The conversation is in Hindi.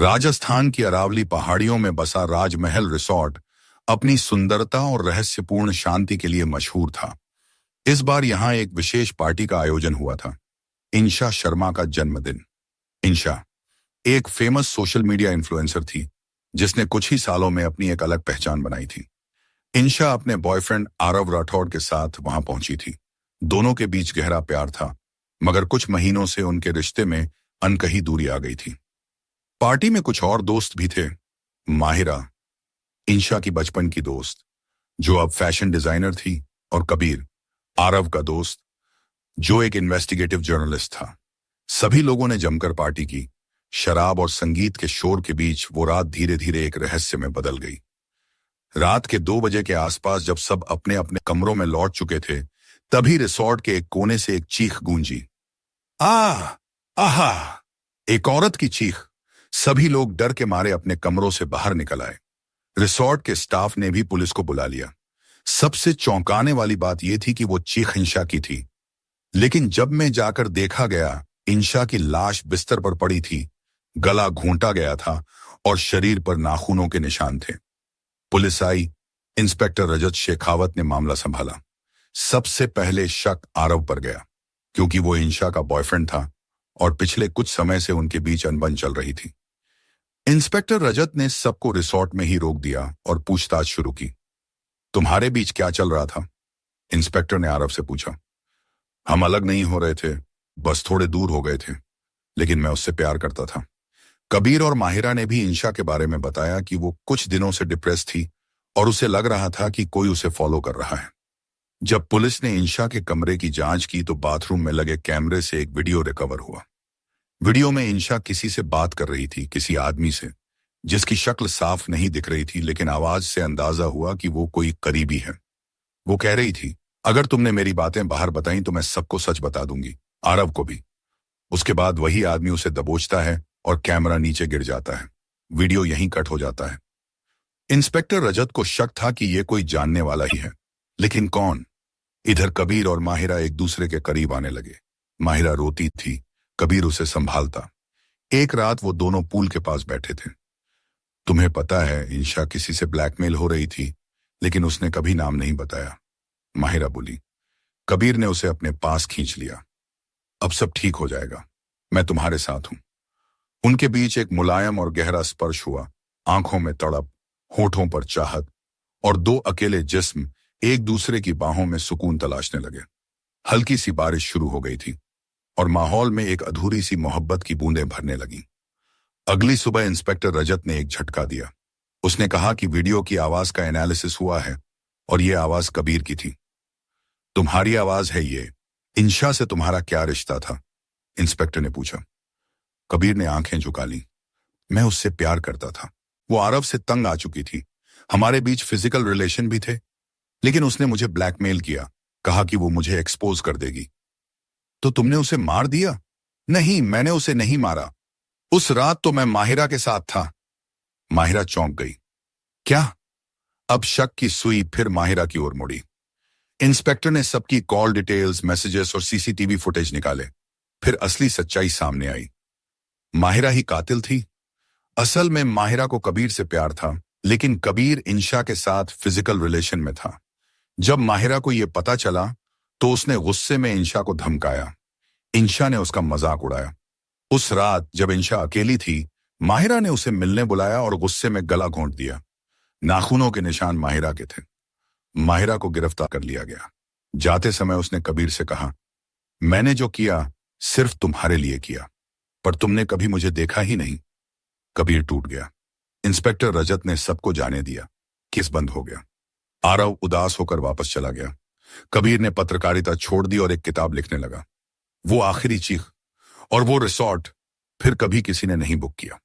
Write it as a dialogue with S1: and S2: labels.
S1: राजस्थान की अरावली पहाड़ियों में बसा राजमहल रिसोर्ट अपनी सुंदरता और रहस्यपूर्ण शांति के लिए मशहूर था। इस बार यहां एक विशेष पार्टी का आयोजन हुआ था। इंशा शर्मा का जन्मदिन। इंशा एक फेमस सोशल मीडिया इन्फ्लुएंसर थी जिसने कुछ ही सालों में अपनी एक अलग पहचान बनाई थी। इंशा अपने बॉयफ्रेंड आरव राठौड़ के साथ वहां पहुंची थी। दोनों के बीच गहरा प्यार था, मगर कुछ महीनों से उनके रिश्ते में अनकही दूरी आ गई थी। पार्टी में कुछ और दोस्त भी थे। माहिरा, इंशा की बचपन की दोस्त, जो अब फैशन डिजाइनर थी, और कबीर, आरव का दोस्त, जो एक इन्वेस्टिगेटिव जर्नलिस्ट था। सभी लोगों ने जमकर पार्टी की। शराब और संगीत के शोर के बीच वो रात धीरे धीरे एक रहस्य में बदल गई। रात के 2 बजे के आसपास जब सब अपने अपने कमरों में लौट चुके थे, तभी रिसोर्ट के एक कोने से एक चीख गूंजी। आहा! एक औरत की चीख। सभी लोग डर के मारे अपने कमरों से बाहर निकल आए। रिसोर्ट के स्टाफ ने भी पुलिस को बुला लिया। सबसे चौंकाने वाली बात यह थी कि वो चीख इंशा की थी, लेकिन जब मैं जाकर देखा गया, इंशा की लाश बिस्तर पर पड़ी थी। गला घोंटा गया था और शरीर पर नाखूनों के निशान थे। पुलिस आई। इंस्पेक्टर रजत शेखावत ने मामला संभाला। सबसे पहले शक आरव पर गया, क्योंकि वो इंशा का बॉयफ्रेंड था और पिछले कुछ समय से उनके बीच अनबन चल रही थी। इंस्पेक्टर रजत ने सबको रिसोर्ट में ही रोक दिया और पूछताछ शुरू की। तुम्हारे बीच क्या चल रहा था? इंस्पेक्टर ने आरव से पूछा। हम अलग नहीं हो रहे थे, बस थोड़े दूर हो गए थे, लेकिन मैं उससे प्यार करता था। कबीर और माहिरा ने भी इंशा के बारे में बताया कि वो कुछ दिनों से डिप्रेस थी और उसे लग रहा था कि कोई उसे फॉलो कर रहा है। जब पुलिस ने इंशा के कमरे की जांच की तो बाथरूम में लगे कैमरे से एक वीडियो रिकवर हुआ। वीडियो में इंशा किसी से बात कर रही थी, किसी आदमी से, जिसकी शक्ल साफ नहीं दिख रही थी, लेकिन आवाज से अंदाजा हुआ कि वो कोई करीबी है। वो कह रही थी, अगर तुमने मेरी बातें बाहर बताई तो मैं सबको सच बता दूंगी, आरव को भी। उसके बाद वही आदमी उसे दबोचता है और कैमरा नीचे गिर जाता है। वीडियो यहीं कट हो जाता है। इंस्पेक्टर रजत को शक था कि ये कोई जानने वाला ही है, लेकिन कौन? इधर कबीर और माहिरा एक दूसरे के करीब आने लगे। माहिरा रोती थी, कबीर उसे संभालता। एक रात वो दोनों पूल के पास बैठे थे। तुम्हें पता है, इंशा किसी से ब्लैकमेल हो रही थी, लेकिन उसने कभी नाम नहीं बताया, माहिरा बोली। कबीर ने उसे अपने पास खींच लिया। अब सब ठीक हो जाएगा, मैं तुम्हारे साथ हूं। उनके बीच एक मुलायम और गहरा स्पर्श हुआ। आंखों में तड़प, होठों पर चाहत, और 2 अकेले जिस्म एक दूसरे की बाहों में सुकून तलाशने लगे। हल्की सी बारिश शुरू हो गई थी और माहौल में एक अधूरी सी मोहब्बत की बूंदें भरने लगीं। अगली सुबह इंस्पेक्टर रजत ने एक झटका दिया। उसने कहा कि वीडियो की आवाज का एनालिसिस हुआ है और ये आवाज कबीर की थी। तुम्हारी आवाज है ये। इंशा से तुम्हारा क्या रिश्ता था? इंस्पेक्टर ने पूछा। कबीर ने आंखें झुका ली। मैं उससे प्यार करता था। वो आरव से तंग आ चुकी थी। हमारे बीच फिजिकल रिलेशन भी थे, लेकिन उसने मुझे ब्लैकमेल किया, कहा कि वो मुझे एक्सपोज कर देगी। तो तुमने उसे मार दिया? नहीं, मैंने उसे नहीं मारा। उस रात तो मैं माहिरा के साथ था। माहिरा चौंक गई। क्या? अब शक की सुई फिर माहिरा की ओर मुड़ी। इंस्पेक्टर ने सबकी कॉल डिटेल्स, मैसेजेस और सीसीटीवी फुटेज निकाले। फिर असली सच्चाई सामने आई। माहिरा ही कातिल थी। असल में माहिरा को कबीर से प्यार था, लेकिन कबीर इंशा के साथ फिजिकल रिलेशन में था। जब माहिरा को यह पता चला तो उसने गुस्से में इंशा को धमकाया। इंशा ने उसका मजाक उड़ाया। उस रात जब इंशा अकेली थी, माहिरा ने उसे मिलने बुलाया और गुस्से में गला घोंट दिया। नाखूनों के निशान माहिरा के थे। माहिरा को गिरफ्तार कर लिया गया। जाते समय उसने कबीर से कहा, मैंने जो किया सिर्फ तुम्हारे लिए किया, पर तुमने कभी मुझे देखा ही नहीं। कबीर टूट गया। इंस्पेक्टर रजत ने सबको जाने दिया। केस बंद हो गया। आरव उदास होकर वापस चला गया। कबीर ने पत्रकारिता छोड़ दी और एक किताब लिखने लगा। वो आखिरी चीख और वो रिसोर्ट फिर कभी किसी ने नहीं बुक किया।